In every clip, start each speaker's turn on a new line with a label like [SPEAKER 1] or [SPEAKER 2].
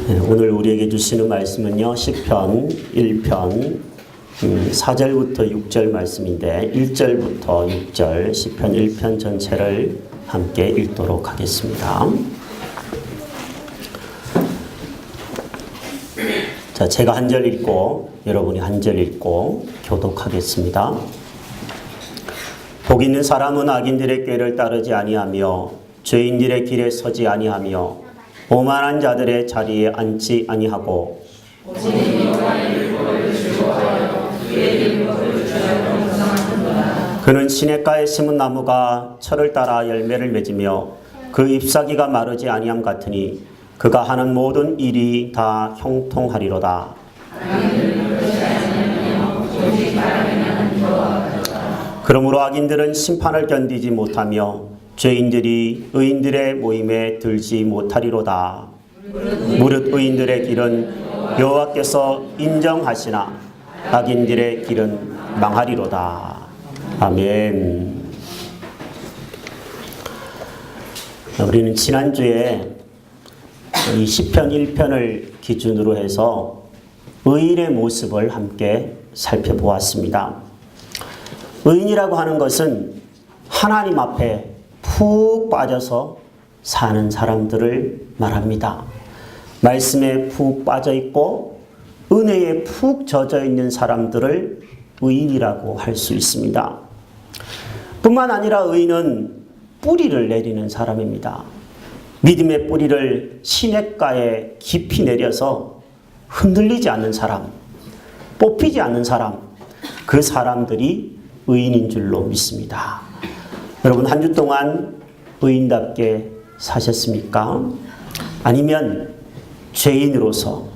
[SPEAKER 1] 오늘 우리에게 주시는 말씀은요, 시편 1편 4절부터 6절 말씀인데 1절부터 6절 시편 1편 전체를 함께 읽도록 하겠습니다. 자, 제가 한 절 읽고 여러분이 한 절 읽고 교독하겠습니다. 복 있는 사람은 악인들의 꾀를 따르지 아니하며 죄인들의 길에 서지 아니하며 오만한 자들의 자리에 앉지 아니하고 그는 시냇가에 심은 나무가 철을 따라 열매를 맺으며 그 잎사귀가 마르지 아니함 같으니 그가 하는 모든 일이 다 형통하리로다. 그러므로 악인들은 심판을 견디지 못하며 죄인들이 의인들의 모임에 들지 못하리로다. 무릇 의인들의 길은 여호와께서 인정하시나 악인들의 길은 망하리로다. 아멘. 우리는 지난주에 이 시편 1편을 기준으로 해서 의인의 모습을 함께 살펴보았습니다. 의인이라고 하는 것은 하나님 앞에 푹 빠져서 사는 사람들을 말합니다. 말씀에 푹 빠져 있고 은혜에 푹 젖어 있는 사람들을 의인이라고 할 수 있습니다. 뿐만 아니라 의인은 뿌리를 내리는 사람입니다. 믿음의 뿌리를 시냇가에 깊이 내려서 흔들리지 않는 사람, 뽑히지 않는 사람, 그 사람들이 의인인 줄로 믿습니다. 여러분, 한 주 동안 의인답게 사셨습니까? 아니면 죄인으로서,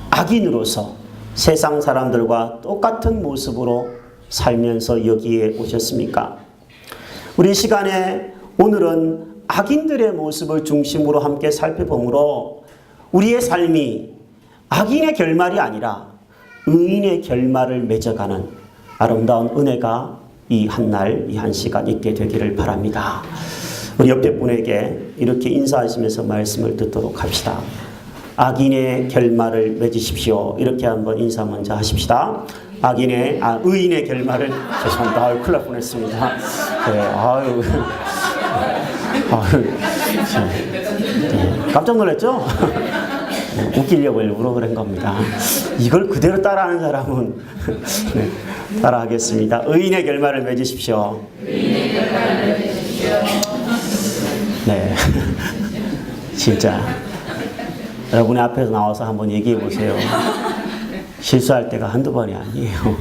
[SPEAKER 1] 악인으로서 세상 사람들과 똑같은 모습으로 살면서 여기에 오셨습니까? 우리 시간에 오늘은 악인들의 모습을 중심으로 함께 살펴보므로 우리의 삶이 악인의 결말이 아니라 의인의 결말을 맺어가는 아름다운 은혜가 이 한 날, 이 한 시간 있게 되기를 바랍니다. 우리 옆에 분에게 이렇게 인사하시면서 말씀을 듣도록 합시다. 악인의 결말을 맺으십시오. 이렇게 한번 인사 먼저 하십시다. 의인의 결말을, 죄송합니다. 큰일 날 뻔했습니다. 네, 깜짝 놀랐죠? 웃기려고 일부러 그런 겁니다. 이걸 그대로 따라하는 사람은 네, 따라하겠습니다. 의인의 결말을 맺으십시오. 의인의 결말을 맺으십시오. 네, 진짜 여러분의 앞에서 나와서 한번 얘기해 보세요. 실수할 때가 한두 번이 아니에요.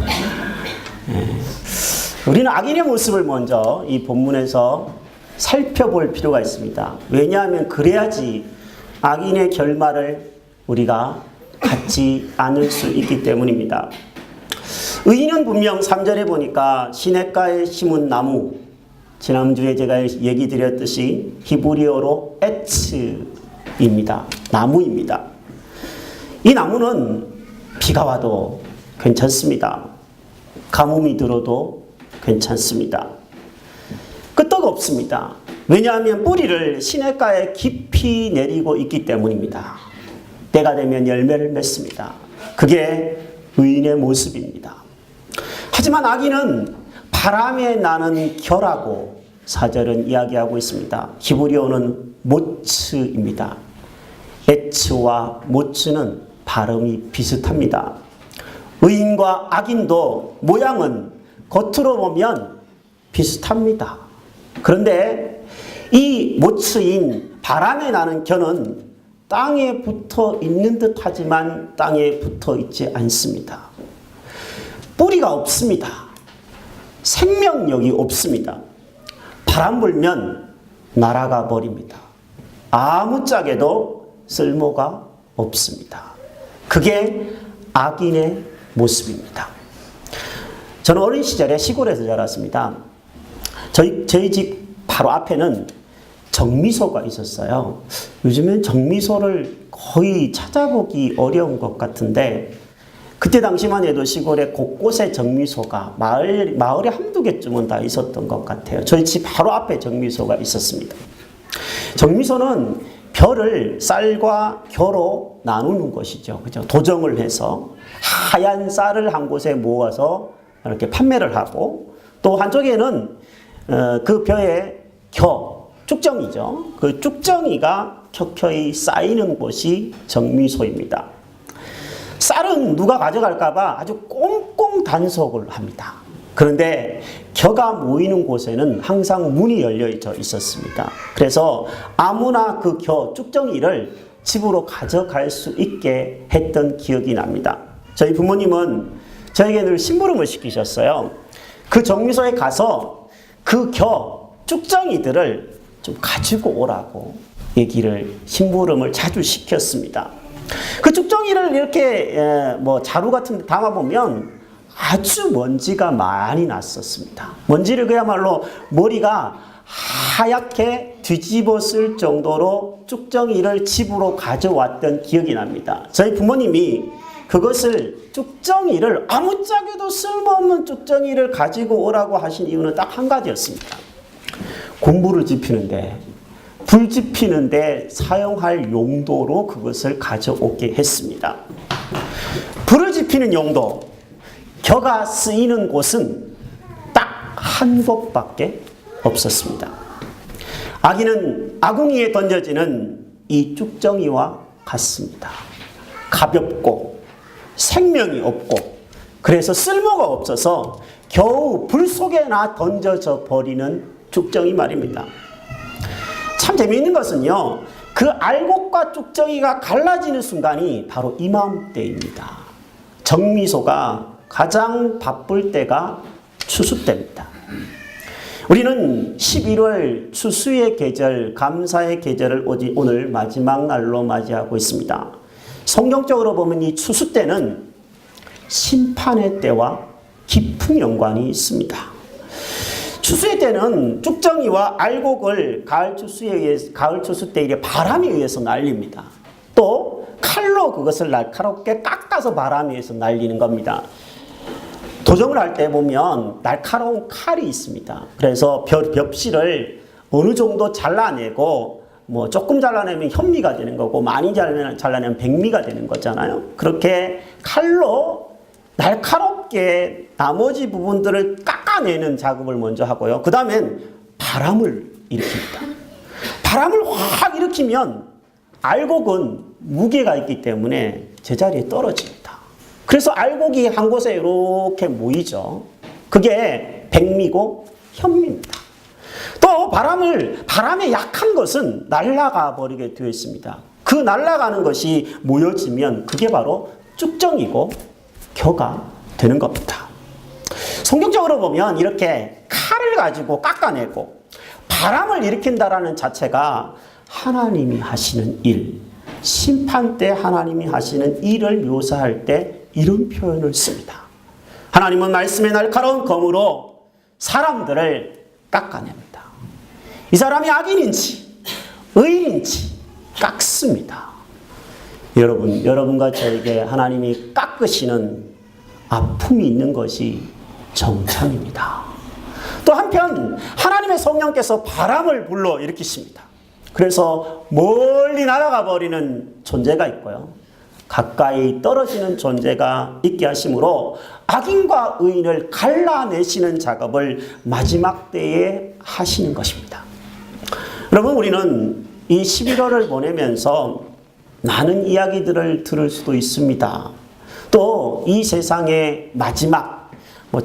[SPEAKER 1] 네. 우리는 악인의 모습을 먼저 이 본문에서 살펴볼 필요가 있습니다. 왜냐하면 그래야지 악인의 결말을 우리가 갖지 않을 수 있기 때문입니다. 의인은 분명 3절에 보니까 시냇가에 심은 나무, 지난주에 제가 얘기 드렸듯이 히브리어로 에츠입니다. 나무입니다. 이 나무는 비가 와도 괜찮습니다. 가뭄이 들어도 괜찮습니다. 끄떡없습니다. 왜냐하면 뿌리를 시냇가에 깊이 내리고 있기 때문입니다. 때가 되면 열매를 맺습니다. 그게 의인의 모습입니다. 하지만 악인은 바람에 나는 겨라고 4절은 이야기하고 있습니다. 히브리어는 모츠입니다. 에츠와 모츠는 발음이 비슷합니다. 의인과 악인도 모양은 겉으로 보면 비슷합니다. 그런데 이 모츠인 바람에 나는 겨는 땅에 붙어 있는 듯 하지만 땅에 붙어 있지 않습니다. 뿌리가 없습니다. 생명력이 없습니다. 바람 불면 날아가 버립니다. 아무짝에도 쓸모가 없습니다. 그게 악인의 모습입니다. 저는 어린 시절에 시골에서 자랐습니다. 저희 집 바로 앞에는 정미소가 있었어요. 요즘엔 정미소를 거의 찾아보기 어려운 것 같은데 그때 당시만 해도 시골에 곳곳에 정미소가 마을에 한두 개쯤은 다 있었던 것 같아요. 저희 집 바로 앞에 정미소가 있었습니다. 정미소는 벼를 쌀과 겨로 나누는 것이죠. 그죠? 도정을 해서 하얀 쌀을 한 곳에 모아서 이렇게 판매를 하고, 또 한쪽에는 그 벼에 쭉정이죠. 그 쭉정이가 켜켜이 쌓이는 곳이 정미소입니다. 쌀은 누가 가져갈까봐 아주 꽁꽁 단속을 합니다. 그런데 겨가 모이는 곳에는 항상 문이 열려 있었습니다. 그래서 아무나 그 쭉정이를 집으로 가져갈 수 있게 했던 기억이 납니다. 저희 부모님은 저에게 늘 심부름을 시키셨어요. 그 정미소에 가서 그 쭉정이들을 좀 가지고 오라고 심부름을 자주 시켰습니다. 그 쭉정이를 이렇게 자루 같은 데 담아보면 아주 먼지가 많이 났었습니다. 먼지를 그야말로 머리가 하얗게 뒤집었을 정도로 쭉정이를 집으로 가져왔던 기억이 납니다. 저희 부모님이 그것을 쭉정이를 아무짝에도 쓸모없는 쭉정이를 가지고 오라고 하신 이유는 딱 한 가지였습니다. 공부를 지피는데, 불 지피는데 사용할 용도로 그것을 가져오게 했습니다. 불을 지피는 용도, 겨가 쓰이는 곳은 딱 한 곳밖에 없었습니다. 아궁이에 던져지는 이 쭉정이와 같습니다. 가볍고 생명이 없고, 그래서 쓸모가 없어서 겨우 불 속에나 던져져 버리는 쭉정이 말입니다. 참 재미있는 것은요, 그 알곡과 쭉정이가 갈라지는 순간이 바로 이맘때입니다. 정미소가 가장 바쁠 때가 추수 때입니다. 우리는 11월 추수의 계절, 감사의 계절을 오늘 마지막 날로 맞이하고 있습니다. 성경적으로 보면 이 추수 때는 심판의 때와 깊은 연관이 있습니다. 추수의 때는 쭉정이와 알곡을 가을 추수 때 바람에 의해서 날립니다. 또 칼로 그것을 날카롭게 깎아서 바람에 의해서 날리는 겁니다. 도정을 할 때 보면 날카로운 칼이 있습니다. 그래서 벽실을 어느 정도 잘라내고, 조금 잘라내면 현미가 되는 거고, 많이 잘라내면 백미가 되는 거잖아요. 그렇게 칼로 날카롭게 나머지 부분들을 깎아내는 작업을 먼저 하고요. 그 다음엔 바람을 일으킵니다. 바람을 확 일으키면 알곡은 무게가 있기 때문에 제자리에 떨어집니다. 그래서 알곡이 한 곳에 이렇게 모이죠. 그게 백미고 현미입니다. 또 바람에 약한 것은 날아가 버리게 되어 있습니다. 그 날아가는 것이 모여지면 그게 바로 쭉정이고 겨가 되는 겁니다. 성경적으로 보면 이렇게 칼을 가지고 깎아내고 바람을 일으킨다라는 자체가 하나님이 하시는 일, 심판 때 하나님이 하시는 일을 묘사할 때 이런 표현을 씁니다. 하나님은 말씀의 날카로운 검으로 사람들을 깎아냅니다. 이 사람이 악인인지 의인인지 깎습니다. 여러분과 저에게 하나님이 깎으시는 아픔이 있는 것이 정찬입니다. 또 한편 하나님의 성령께서 바람을 불러 일으키십니다. 그래서 멀리 날아가 버리는 존재가 있고요, 가까이 떨어지는 존재가 있게 하심으로 악인과 의인을 갈라내시는 작업을 마지막 때에 하시는 것입니다. 여러분, 우리는 이 11월을 보내면서 많은 이야기들을 들을 수도 있습니다. 또 이 세상의 마지막,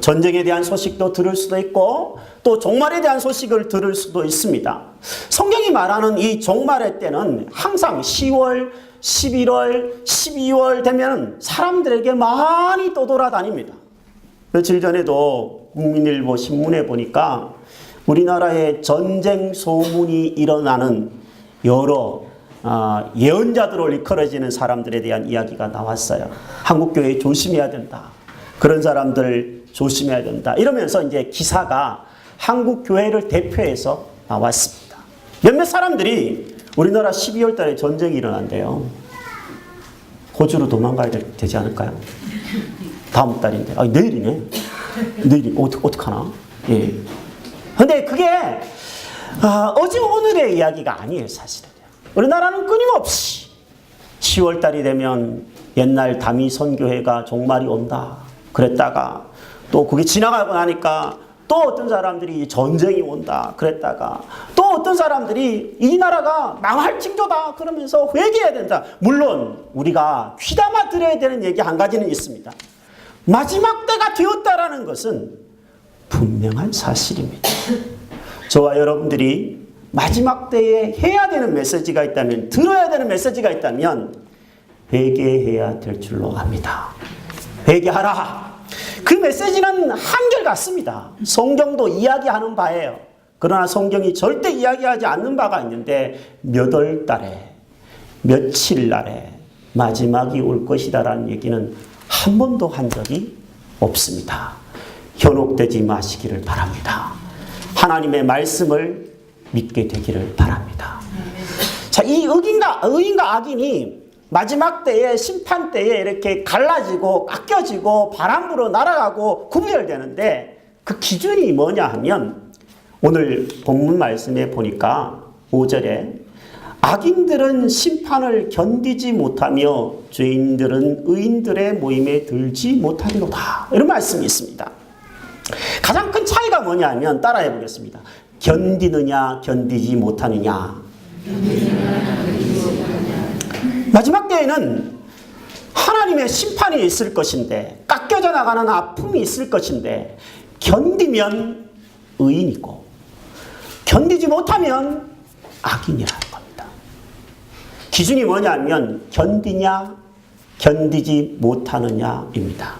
[SPEAKER 1] 전쟁에 대한 소식도 들을 수도 있고, 또 종말에 대한 소식을 들을 수도 있습니다. 성경이 말하는 이 종말의 때는 항상 10월, 11월, 12월 되면 사람들에게 많이 떠돌아다닙니다. 며칠 전에도 국민일보 신문에 보니까 우리나라에 전쟁 소문이 일어나는 여러 예언자들로 일컬어지는 사람들에 대한 이야기가 나왔어요. 한국교회 조심해야 된다. 그런 사람들 조심해야 된다. 이러면서 이제 기사가 한국교회를 대표해서 나왔습니다. 몇몇 사람들이 우리나라 12월 달에 전쟁이 일어난대요. 호주로 도망가야 되지 않을까요? 다음 달인데. 내일이네. 내일이 어떡하나? 근데 그게 어제 오늘의 이야기가 아니에요, 사실은. 우리나라는 끊임없이 10월달이 되면 옛날 다미선교회가 종말이 온다 그랬다가 또 그게 지나가고 나니까 또 어떤 사람들이 전쟁이 온다 그랬다가 또 어떤 사람들이 이 나라가 망할 징조다 그러면서 회개해야 된다. 물론 우리가 귀담아 들어야 되는 얘기 한 가지는 있습니다. 마지막 때가 되었다라는 것은 분명한 사실입니다. 저와 여러분들이 마지막 때에 해야 되는 메시지가 있다면, 들어야 되는 메시지가 있다면 회개해야 될 줄로 압니다. 회개하라. 그 메시지는 한결같습니다. 성경도 이야기하는 바예요. 그러나 성경이 절대 이야기하지 않는 바가 있는데 몇 월 달에 며칠 날에 마지막이 올 것이다라는 얘기는 한 번도 한 적이 없습니다. 현혹되지 마시기를 바랍니다. 하나님의 말씀을 믿게 되기를 바랍니다. 자, 이 의인과 악인이 마지막 때에 심판 때에 이렇게 갈라지고 깎여지고 바람 불어 날아가고 구별되는데 그 기준이 뭐냐 하면 오늘 본문 말씀에 보니까 5절에 악인들은 심판을 견디지 못하며 죄인들은 의인들의 모임에 들지 못하리로다. 이런 말씀이 있습니다. 가장 큰 차이가 뭐냐 하면 따라해 보겠습니다. 견디느냐 견디지 못하느냐. 마지막 때에는 하나님의 심판이 있을 것인데 깎여져 나가는 아픔이 있을 것인데 견디면 의인이고 견디지 못하면 악인이라는 겁니다. 기준이 뭐냐면 견디냐 견디지 못하느냐입니다.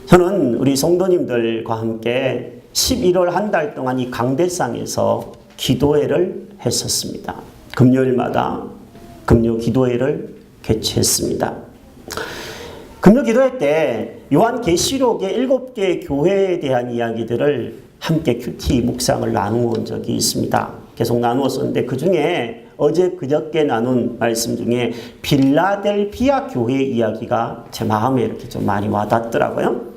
[SPEAKER 1] 저는 우리 성도님들과 함께 11월 한 달 동안 이 강대상에서 기도회를 했었습니다. 금요일마다 금요 기도회를 개최했습니다. 금요 기도회 때 요한계시록의 7개 교회에 대한 이야기들을 함께 큐티 묵상을 나누어 적이 있습니다. 계속 나누었었는데 그 중에 어제 그저께 나눈 말씀 중에 빌라델비아 교회 이야기가 제 마음에 이렇게 좀 많이 와닿더라고요.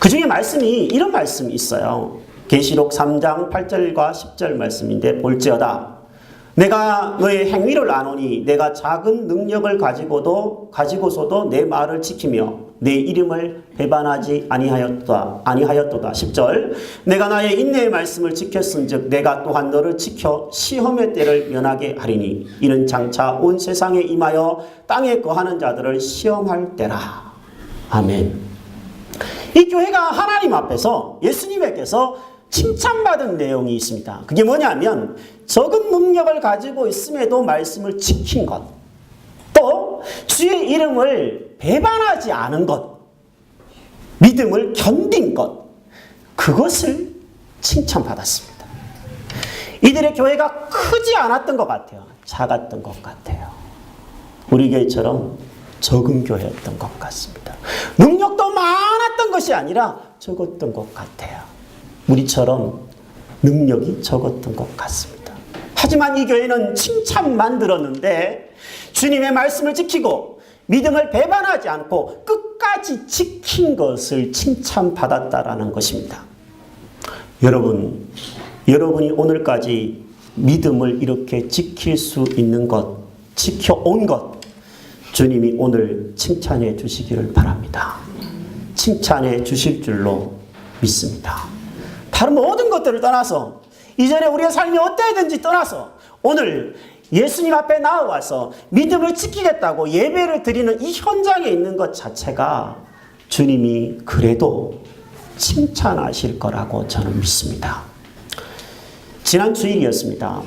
[SPEAKER 1] 그 중에 말씀이 이런 말씀이 있어요. 계시록 3장 8절과 10절 말씀인데 볼지어다. 내가 너의 행위를 아노니 내가 작은 능력을 가지고서도 내 말을 지키며 내 이름을 배반하지 아니하였도다. 10절 내가 나의 인내의 말씀을 지켰은즉 내가 또한 너를 지켜 시험의 때를 면하게 하리니 이는 장차 온 세상에 임하여 땅에 거하는 자들을 시험할 때라. 아멘. 이 교회가 하나님 앞에서 예수님에게서 칭찬받은 내용이 있습니다. 그게 뭐냐면 적은 능력을 가지고 있음에도 말씀을 지킨 것, 또 주의 이름을 배반하지 않은 것, 믿음을 견딘 것, 그것을 칭찬받았습니다. 이들의 교회가 크지 않았던 것 같아요. 작았던 것 같아요. 우리 교회처럼 적은 교회였던 것 같습니다. 능력도 많았던 것이 아니라 적었던 것 같아요. 우리처럼 능력이 적었던 것 같습니다. 하지만 이 교회는 칭찬만 들었는데 주님의 말씀을 지키고 믿음을 배반하지 않고 끝까지 지킨 것을 칭찬받았다라는 것입니다. 여러분이 오늘까지 믿음을 이렇게 지킬 수 있는 것, 지켜온 것, 주님이 오늘 칭찬해 주시기를 바랍니다. 칭찬해 주실 줄로 믿습니다. 다른 모든 것들을 떠나서 이전에 우리의 삶이 어떠했든지 떠나서 오늘 예수님 앞에 나와서 믿음을 지키겠다고 예배를 드리는 이 현장에 있는 것 자체가 주님이 그래도 칭찬하실 거라고 저는 믿습니다. 지난 주일이었습니다.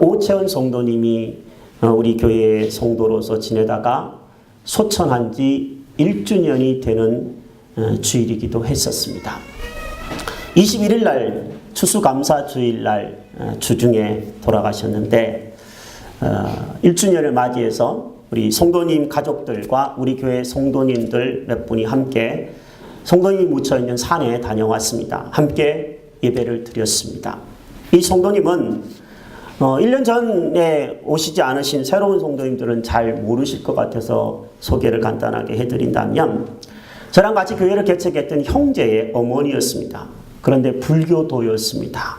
[SPEAKER 1] 오채원 성도님이 우리 교회의 성도로서 지내다가 소천한 지 1주년이 되는 주일이기도 했었습니다. 21일 날 추수감사 주일날 주중에 돌아가셨는데 1주년을 맞이해서 우리 성도님 가족들과 우리 교회 성도님들 몇 분이 함께 성도님이 묻혀있는 산에 다녀왔습니다. 함께 예배를 드렸습니다. 이 성도님은 1년 전에 오시지 않으신 새로운 성도님들은 잘 모르실 것 같아서 소개를 간단하게 해드린다면 저랑 같이 교회를 개척했던 형제의 어머니였습니다. 그런데 불교도였습니다.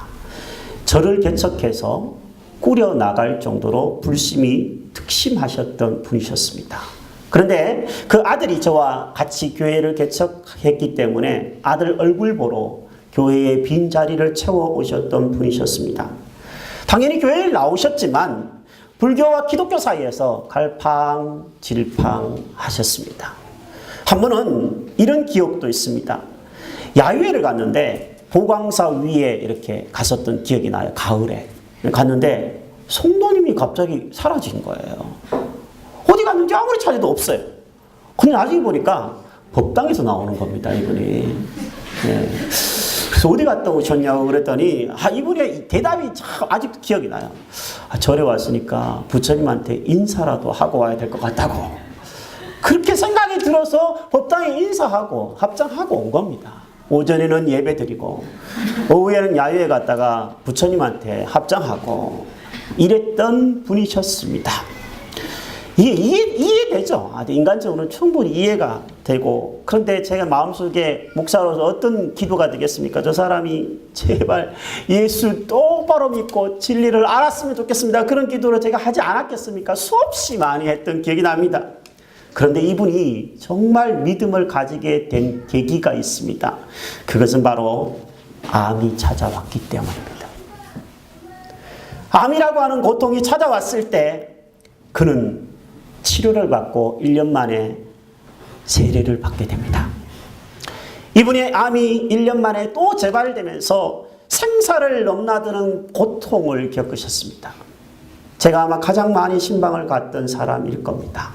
[SPEAKER 1] 저를 개척해서 꾸려 나갈 정도로 불심이 특심하셨던 분이셨습니다. 그런데 그 아들이 저와 같이 교회를 개척했기 때문에 아들 얼굴 보러 교회의 빈자리를 채워오셨던 분이셨습니다. 당연히 교회에 나오셨지만 불교와 기독교 사이에서 갈팡질팡 하셨습니다. 한 번은 이런 기억도 있습니다. 야유회를 갔는데 보광사 위에 이렇게 갔었던 기억이 나요. 가을에 갔는데 성도님이 갑자기 사라진 거예요. 어디 갔는지 아무리 찾아도 없어요. 근데 나중에 보니까 법당에서 나오는 겁니다, 이분이. 네. 그래서 어디 갔다 오셨냐고 그랬더니 이분의 대답이 참 아직도 기억이 나요. 절에 왔으니까 부처님한테 인사라도 하고 와야 될 것 같다고. 그렇게 생각이 들어서 법당에 인사하고 합장하고 온 겁니다. 오전에는 예배 드리고 오후에는 야유회 갔다가 부처님한테 합장하고 이랬던 분이셨습니다. 이해되죠? 인간적으로는 충분히 이해가 되고, 그런데 제가 마음속에 목사로서 어떤 기도가 되겠습니까? 저 사람이 제발 예수 똑바로 믿고 진리를 알았으면 좋겠습니다. 그런 기도를 제가 하지 않았겠습니까? 수없이 많이 했던 기억이 납니다. 그런데 이분이 정말 믿음을 가지게 된 계기가 있습니다. 그것은 바로 암이 찾아왔기 때문입니다. 암이라고 하는 고통이 찾아왔을 때 그는 치료를 받고 1년 만에 세례를 받게 됩니다. 이분의 암이 1년 만에 또 재발되면서 생사를 넘나드는 고통을 겪으셨습니다. 제가 아마 가장 많이 신방을 갔던 사람일 겁니다.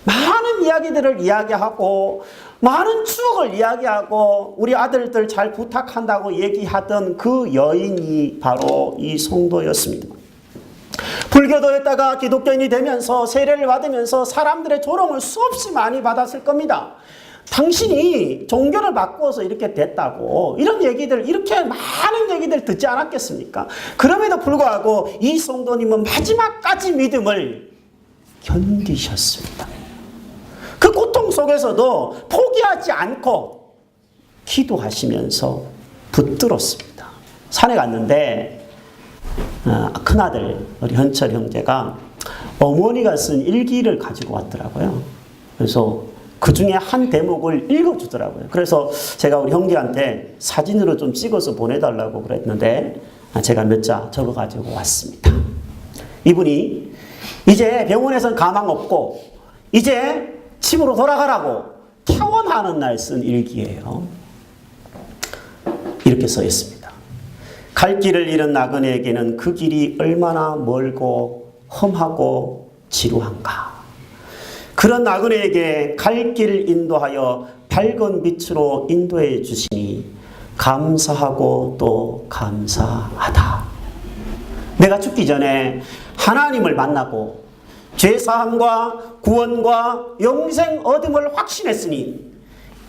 [SPEAKER 1] 많은 이야기들을 이야기하고 많은 추억을 이야기하고 우리 아들들 잘 부탁한다고 얘기하던 그 여인이 바로 이 성도였습니다. 불교도였다가 기독교인이 되면서 세례를 받으면서 사람들의 조롱을 수없이 많이 받았을 겁니다. 당신이 종교를 바꾸어서 이렇게 됐다고 이런 얘기들, 이렇게 많은 얘기들 듣지 않았겠습니까? 그럼에도 불구하고 이 성도님은 마지막까지 믿음을 견디셨습니다. 그 고통 속에서도 포기하지 않고 기도하시면서 붙들었습니다. 산에 갔는데 큰아들 우리 현철 형제가 어머니가 쓴 일기를 가지고 왔더라고요. 그래서 그 중에 한 대목을 읽어주더라고요. 그래서 제가 우리 형제한테 사진으로 좀 찍어서 보내달라고 그랬는데 제가 몇 자 적어가지고 왔습니다. 이분이 이제 병원에선 가망 없고 이제 집으로 돌아가라고 퇴원하는 날 쓴 일기예요. 이렇게 써 있습니다. 갈 길을 잃은 나그네에게는 그 길이 얼마나 멀고 험하고 지루한가. 그런 나그네에게 갈 길을 인도하여 밝은 빛으로 인도해 주시니 감사하고 또 감사하다. 내가 죽기 전에 하나님을 만나고 죄사함과 구원과 영생 얻음을 확신했으니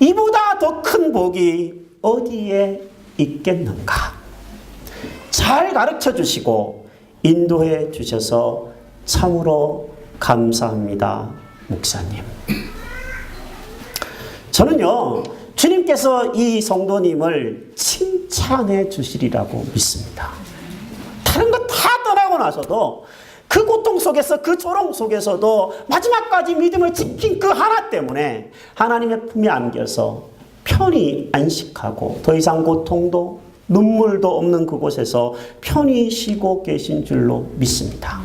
[SPEAKER 1] 이보다 더 큰 복이 어디에 있겠는가. 잘 가르쳐 주시고 인도해 주셔서 참으로 감사합니다, 목사님. 저는요, 주님께서 이 성도님을 칭찬해 주시리라고 믿습니다. 다른 거 다 떠나고 나서도 그 고통 속에서, 그 조롱 속에서도 마지막까지 믿음을 지킨 그 하나 때문에 하나님의 품에 안겨서 편히 안식하고 더 이상 고통도 눈물도 없는 그곳에서 편히 쉬고 계신 줄로 믿습니다.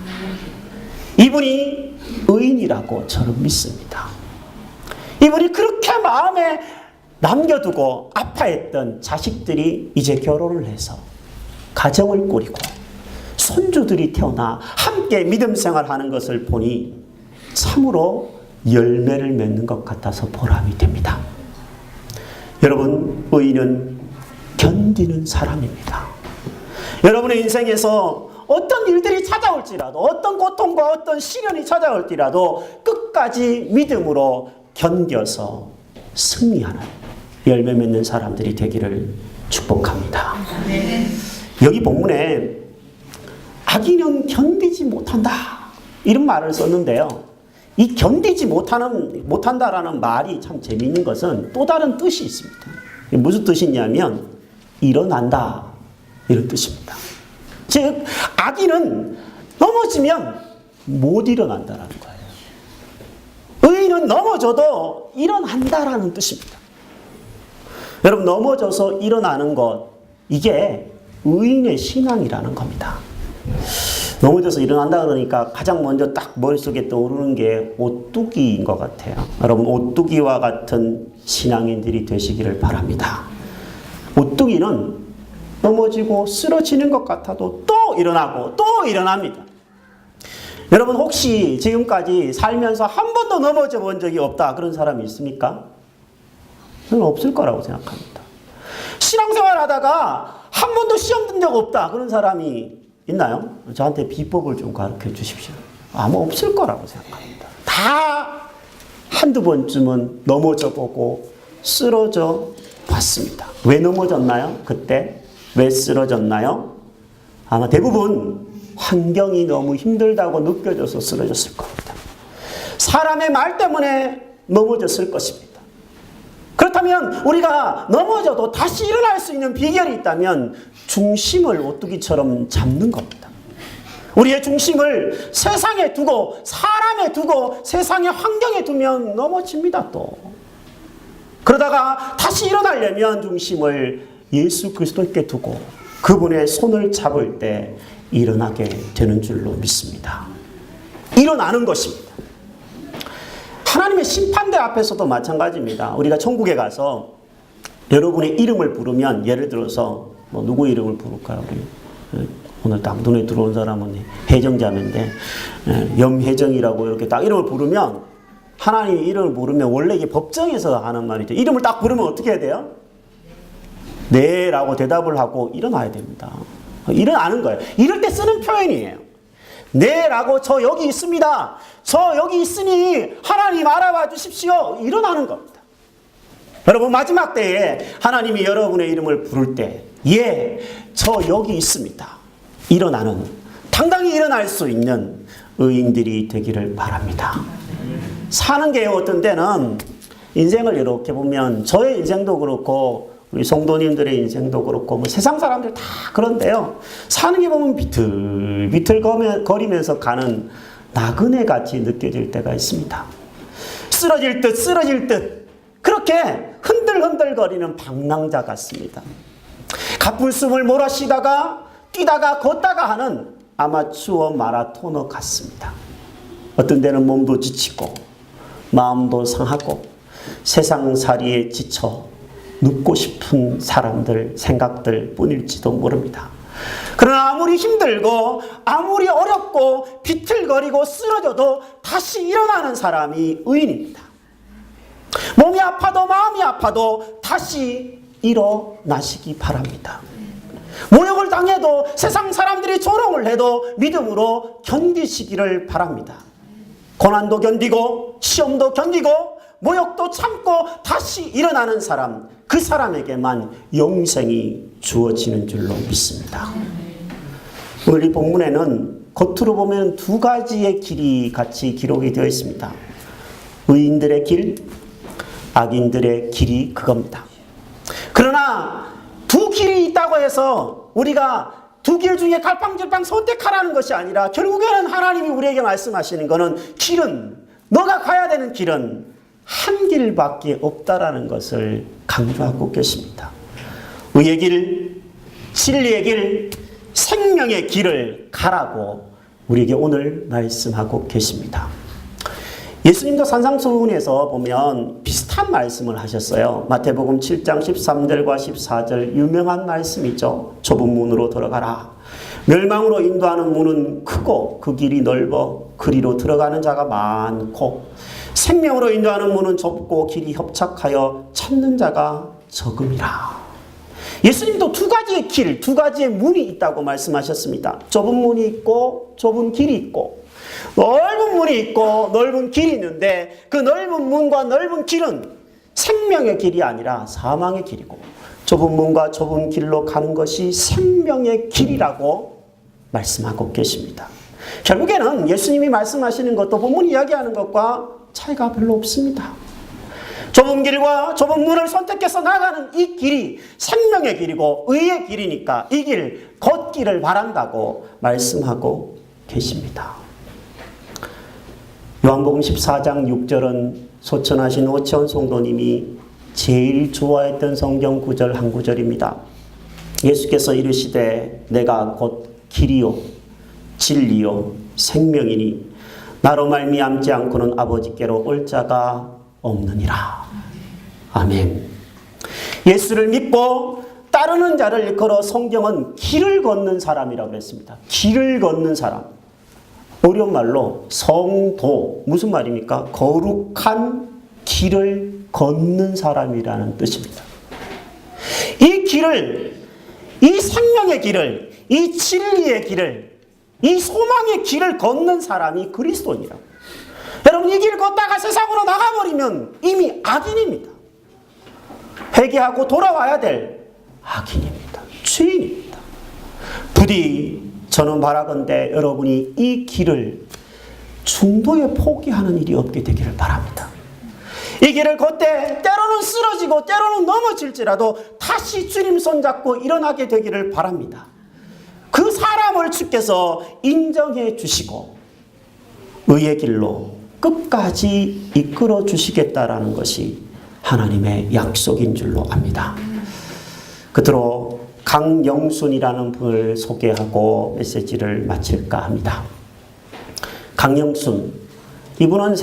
[SPEAKER 1] 이분이 의인이라고 저는 믿습니다. 이분이 그렇게 마음에 남겨두고 아파했던 자식들이 이제 결혼을 해서 가정을 꾸리고 손주들이 태어나 함께 믿음 생활하는 것을 보니 참으로 열매를 맺는 것 같아서 보람이 됩니다. 여러분, 의인은 견디는 사람입니다. 여러분의 인생에서 어떤 일들이 찾아올지라도, 어떤 고통과 어떤 시련이 찾아올지라도 끝까지 믿음으로 견뎌서 승리하는 열매 맺는 사람들이 되기를 축복합니다. 여기 본문에 악인은 견디지 못한다 이런 말을 썼는데요. 이 견디지 못한다라는 말이 참 재미있는 것은 또 다른 뜻이 있습니다. 무슨 뜻이냐면 일어난다 이런 뜻입니다. 즉 악인은 넘어지면 못 일어난다는 거예요. 의인은 넘어져도 일어난다라는 뜻입니다. 여러분, 넘어져서 일어나는 것, 이게 의인의 신앙이라는 겁니다. 넘어져서 일어난다 그러니까 가장 먼저 딱 머릿속에 떠오르는 게 오뚜기인 것 같아요. 여러분, 오뚜기와 같은 신앙인들이 되시기를 바랍니다. 오뚜기는 넘어지고 쓰러지는 것 같아도 또 일어나고 또 일어납니다. 여러분, 혹시 지금까지 살면서 한 번도 넘어져 본 적이 없다 그런 사람이 있습니까? 저는 없을 거라고 생각합니다. 신앙생활 하다가 한 번도 시험 든 적 없다 그런 사람이 있나요? 저한테 비법을 좀 가르쳐 주십시오. 아마 없을 거라고 생각합니다. 다 한두 번쯤은 넘어져 보고 쓰러져 봤습니다. 왜 넘어졌나요? 그때 왜 쓰러졌나요? 아마 대부분 환경이 너무 힘들다고 느껴져서 쓰러졌을 겁니다. 사람의 말 때문에 넘어졌을 것입니다. 그렇다면 우리가 넘어져도 다시 일어날 수 있는 비결이 있다면 중심을 오뚜기처럼 잡는 겁니다. 우리의 중심을 세상에 두고 사람에 두고 세상의 환경에 두면 넘어집니다. 또 그러다가 다시 일어나려면 중심을 예수 그리스도께 두고 그분의 손을 잡을 때 일어나게 되는 줄로 믿습니다. 일어나는 것입니다. 하나님의 심판대 앞에서도 마찬가지입니다. 우리가 천국에 가서 여러분의 이름을 부르면, 예를 들어서 뭐 누구 이름을 부를까요? 우리 오늘 딱 눈에 들어온 사람은 혜정자매인데 염혜정이라고 이렇게 딱 이름을 부르면, 하나님의 이름을 부르면 원래 이게 법정에서 하는 말이죠. 이름을 딱 부르면 어떻게 해야 돼요? 네 라고 대답을 하고 일어나야 됩니다. 일어나는 거예요. 이럴 때 쓰는 표현이에요. 네 라고 저 여기 있습니다. 저 여기 있으니 하나님 알아봐 주십시오. 일어나는 겁니다. 여러분, 마지막 때에 하나님이 여러분의 이름을 부를 때, 예, 저 여기 있습니다. 일어나는, 당당히 일어날 수 있는 의인들이 되기를 바랍니다. 사는 게 어떤 때는 인생을 이렇게 보면, 저의 인생도 그렇고 우리 성도님들의 인생도 그렇고 뭐 세상 사람들 다 그런데요, 사는 게 보면 비틀비틀 거리면서 가는 나그네 같이 느껴질 때가 있습니다. 쓰러질 듯 그렇게 흔들흔들거리는 방랑자 같습니다. 가풀숨을 몰아쉬다가 뛰다가 걷다가 하는 아마추어 마라토너 같습니다. 어떤 때는 몸도 지치고 마음도 상하고 세상살이에 지쳐 눕고 싶은 사람들, 생각들 뿐일지도 모릅니다. 그러나 아무리 힘들고 아무리 어렵고 비틀거리고 쓰러져도 다시 일어나는 사람이 의인입니다. 몸이 아파도 마음이 아파도 다시 일어나시기 바랍니다. 모욕을 당해도 세상 사람들이 조롱을 해도 믿음으로 견디시기를 바랍니다. 고난도 견디고 시험도 견디고 모욕도 참고 다시 일어나는 사람, 그 사람에게만 영생이 주어지는 줄로 믿습니다. 오늘 이 본문에는 겉으로 보면 두 가지의 길이 같이 기록이 되어 있습니다. 의인들의 길, 악인들의 길이 그겁니다. 그러나 두 길이 있다고 해서 우리가 두 길 중에 갈팡질팡 선택하라는 것이 아니라, 결국에는 하나님이 우리에게 말씀하시는 것은 길은, 너가 가야 되는 길은 한 길밖에 없다라는 것을 강조하고 계십니다. 의의 길, 진리의 길, 생명의 길을 가라고 우리에게 오늘 말씀하고 계십니다. 예수님도 산상수훈에서 보면 비슷한 말씀을 하셨어요. 마태복음 7장 13절과 14절 유명한 말씀이죠. 좁은 문으로 들어가라. 멸망으로 인도하는 문은 크고 그 길이 넓어 그리로 들어가는 자가 많고, 생명으로 인도하는 문은 좁고 길이 협착하여 찾는 자가 적음이라. 예수님도 두 가지의 길, 두 가지의 문이 있다고 말씀하셨습니다. 좁은 문이 있고 좁은 길이 있고, 넓은 문이 있고 넓은 길이 있는데, 그 넓은 문과 넓은 길은 생명의 길이 아니라 사망의 길이고, 좁은 문과 좁은 길로 가는 것이 생명의 길이라고 말씀하고 계십니다. 결국에는 예수님이 말씀하시는 것도 본문이 이야기하는 것과 차이가 별로 없습니다. 좁은 길과 좁은 문을 선택해서 나가는 이 길이 생명의 길이고 의의 길이니까 이 길 걷기를 바란다고 말씀하고 계십니다. 요한복음 14장 6절은 소천하신 오치원 성도님이 제일 좋아했던 성경 구절 한 구절입니다. 예수께서 이르시되 내가 곧 길이요 진리요 생명이니 나로 말미암지 않고는 아버지께로 올 자가 없느니라. 아멘. 예수를 믿고 따르는 자를 일컬어 성경은 길을 걷는 사람이라고 했습니다. 길을 걷는 사람. 어려운 말로 성도, 무슨 말입니까? 거룩한 길을 걷는 사람이라는 뜻입니다. 이 길을, 이 생명의 길을, 이 진리의 길을, 이 소망의 길을 걷는 사람이 그리스도인이라고. 여러분, 이 길 걷다가 세상으로 나가버리면 이미 악인입니다. 회개하고 돌아와야 될 악인입니다. 죄인입니다. 부디 저는 바라건대 여러분이 이 길을 중도에 포기하는 일이 없게 되기를 바랍니다. 이 길을 걷되 때로는 쓰러지고 때로는 넘어질지라도 다시 주님 손잡고 일어나게 되기를 바랍니다. 그 사람을 주께서 인정해 주시고 의의 길로 끝까지 이끌어 주시겠다라는 것이 하나님의 약속인 줄로 압니다. 끝으로 강영순이라는 분을 소개하고 메시지를 마칠까 합니다. 강영순, 이분은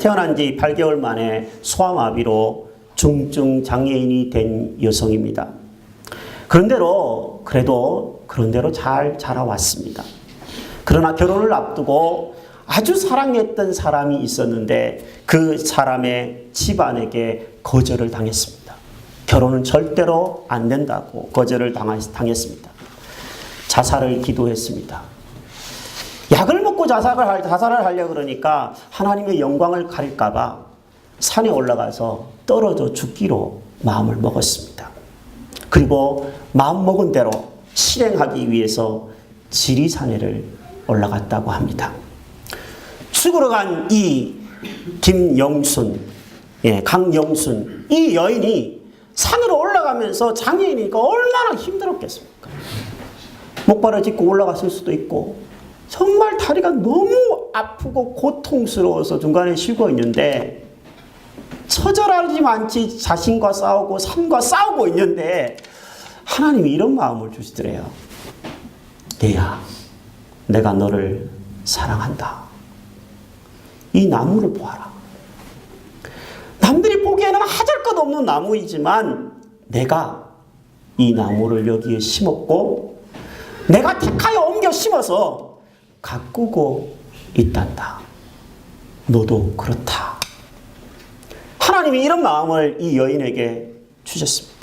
[SPEAKER 1] 태어난 지 8개월 만에 소아마비로 중증 장애인이 된 여성입니다. 그런대로 잘 자라왔습니다. 그러나 결혼을 앞두고 아주 사랑했던 사람이 있었는데 그 사람의 집안에게 거절을 당했습니다. 결혼은 절대로 안 된다고 거절을 당했습니다. 자살을 기도했습니다. 약을 먹고 자살을 하려고 그러니까 하나님의 영광을 가릴까 봐 산에 올라가서 떨어져 죽기로 마음을 먹었습니다. 그리고 마음먹은 대로 실행하기 위해서 지리산에를 올라갔다고 합니다. 죽으러 간 이 김영순, 강영순, 이 여인이 산으로 올라가면서 장애인이니까 얼마나 힘들었겠습니까? 목발을 짚고 올라갔을 수도 있고 정말 다리가 너무 아프고 고통스러워서 중간에 쉬고 있는데 처절하지 않지 자신과 싸우고 삶과 싸우고 있는데 하나님이 이런 마음을 주시더래요. 얘야, 내가 너를 사랑한다. 이 나무를 보아라. 남들이 보기에는 하잘것없는 나무이지만 내가 이 나무를 여기에 심었고 내가 택하여 옮겨 심어서 가꾸고 있단다. 너도 그렇다. 하나님이 이런 마음을 이 여인에게 주셨습니다.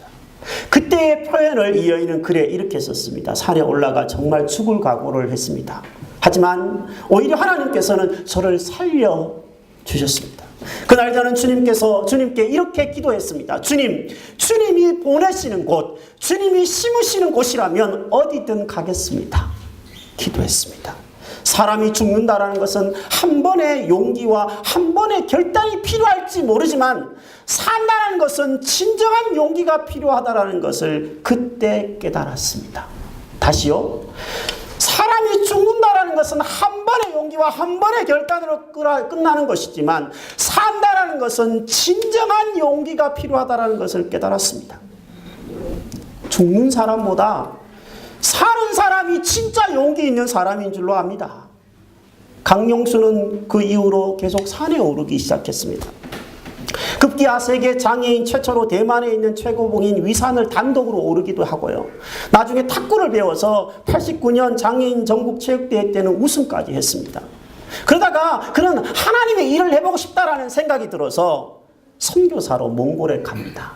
[SPEAKER 1] 그때의 표현을 이 여인은 글에 이렇게 썼습니다. 산에 올라가 정말 죽을 각오를 했습니다. 하지만 오히려 하나님께서는 저를 살려주셨습니다. 그날 저는 주님께 이렇게 기도했습니다. 주님이 보내시는 곳, 주님이 심으시는 곳이라면 어디든 가겠습니다. 기도했습니다. 사람이 죽는다라는 것은 한 번의 용기와 한 번의 결단이 필요할지 모르지만 산다는 것은 진정한 용기가 필요하다라는 것을 그때 깨달았습니다. 다시요. 사람이 죽는다라는 것은 한 번의 용기와 한 번의 결단으로 끝나는 것이지만 산다라는 것은 진정한 용기가 필요하다라는 것을 깨달았습니다. 죽는 사람보다 사는 사람이 진짜 용기 있는 사람인 줄로 압니다. 강용수는 그 이후로 계속 산에 오르기 시작했습니다. 급기야 세계 장애인 최초로 대만에 있는 최고봉인 위산을 단독으로 오르기도 하고요. 나중에 탁구를 배워서 89년 장애인 전국체육대회 때는 우승까지 했습니다. 그러다가 그는 하나님의 일을 해보고 싶다라는 생각이 들어서 선교사로 몽골에 갑니다.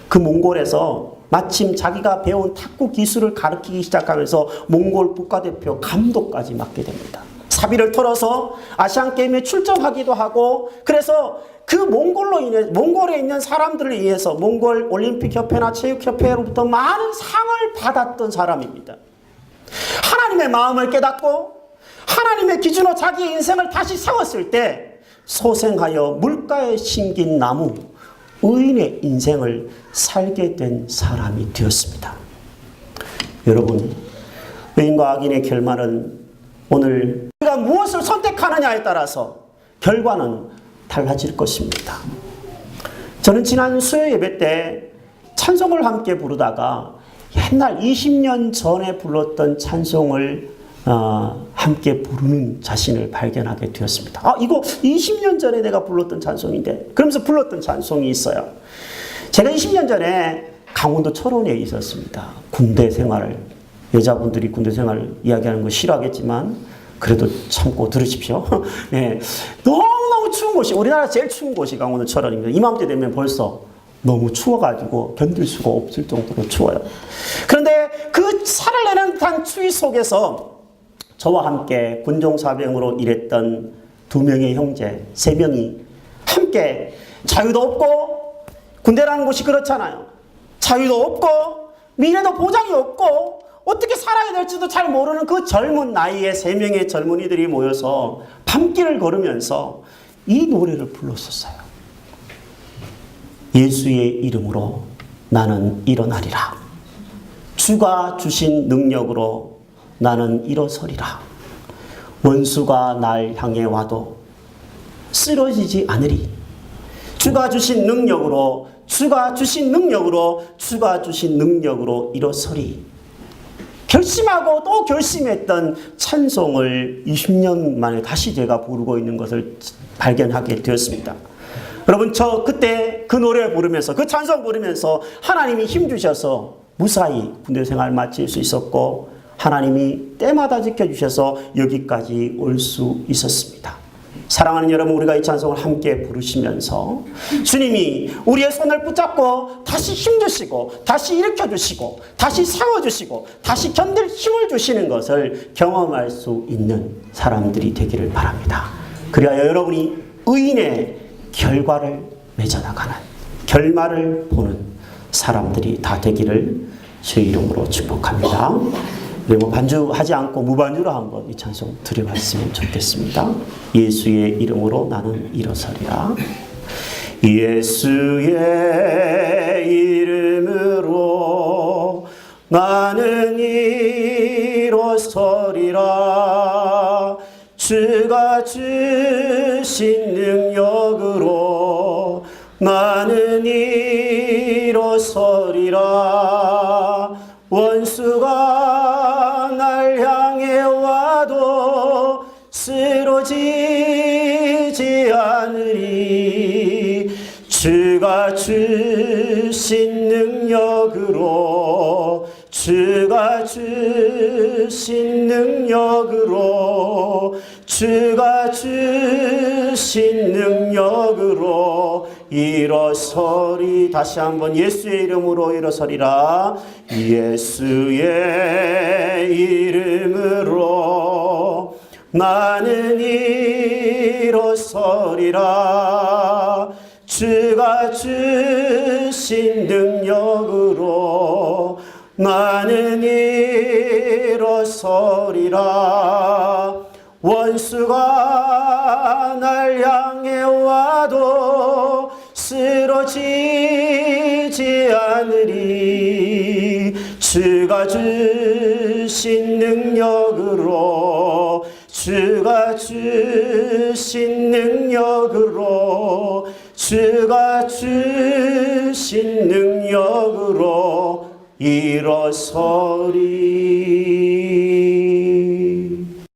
[SPEAKER 1] 그 몽골에서 마침 자기가 배운 탁구 기술을 가르치기 시작하면서 몽골 국가대표 감독까지 맡게 됩니다. 사비를 털어서 아시안게임에 출전하기도 하고 그래서 그 몽골에 있는 사람들을 위해서 몽골 올림픽협회나 체육협회로부터 많은 상을 받았던 사람입니다. 하나님의 마음을 깨닫고 하나님의 기준으로 자기의 인생을 다시 세웠을 때 소생하여 물가에 심긴 나무, 의인의 인생을 살게 된 사람이 되었습니다. 여러분, 의인과 악인의 결말은 오늘 우리가 무엇을 선택하느냐에 따라서 결과는 달라질 것입니다. 저는 지난 수요 예배 때 찬송을 함께 부르다가 옛날 20년 전에 불렀던 찬송을 함께 부르는 자신을 발견하게 되었습니다. 이거 20년 전에 내가 불렀던 찬송인데, 그러면서 불렀던 찬송이 있어요. 제가 20년 전에 강원도 철원에 있었습니다. 군대 생활을, 여자분들이 군대 생활을 이야기하는 거 싫어하겠지만 그래도 참고 들으십시오. 네, 너무너무 추운 곳이, 우리나라 제일 추운 곳이 강원도 철원입니다. 이맘때 되면 벌써 너무 추워가지고 견딜 수가 없을 정도로 추워요. 그런데 그 살을 내는 듯한 추위 속에서 저와 함께 군종사병으로 일했던 2명의 형제, 3명이 함께, 자유도 없고, 군대라는 곳이 그렇잖아요. 자유도 없고, 미래도 보장이 없고, 어떻게 살아야 될지도 잘 모르는 그 젊은 나이에 3명의 젊은이들이 모여서 밤길을 걸으면서 이 노래를 불렀었어요. 예수의 이름으로 나는 일어나리라. 주가 주신 능력으로 나는 일어서리라. 원수가 날 향해 와도 쓰러지지 않으리. 주가 주신 능력으로, 주가 주신 능력으로, 주가 주신 능력으로 일어서리. 결심하고 또 결심했던 찬송을 20년 만에 다시 제가 부르고 있는 것을 발견하게 되었습니다. 여러분, 저 그때 그 노래 부르면서, 그 찬송 부르면서 하나님이 힘주셔서 무사히 군대 생활 마칠 수 있었고, 하나님이 때마다 지켜주셔서 여기까지 올 수 있었습니다. 사랑하는 여러분, 우리가 이 찬송을 함께 부르시면서 주님이 우리의 손을 붙잡고 다시 힘주시고, 다시 일으켜주시고, 다시 세워주시고, 다시 견딜 힘을 주시는 것을 경험할 수 있는 사람들이 되기를 바랍니다. 그리하여 여러분이 의인의 결과를 맺어나가는, 결말을 보는 사람들이 다 되기를 주의 이름으로 축복합니다. 그리고 반주하지 않고 무반주로 한번 이 찬송 드려봤으면 좋겠습니다. 예수의 이름으로 나는 일어서리라. 예수의 이름으로 나는 일어서리라. 주가 주신 능력으로 나는 일어서리라. 원수가 날 향해 와도 쓰러지지 않으리. 주가 주신 능력으로, 주가 주신 능력으로, 주가 주신 능력으로 일어서리. 다시 한번 예수의 이름으로 일어서리라. 예수의 이름으로 나는 일어서리라. 주가 주신 능력으로 나는 일어서리라. 원수가 날 향해 와도 쓰러지지 않으리. 주가 주신 능력으로, 주가 주신 능력으로, 주가 주신 능력으로 일어서리.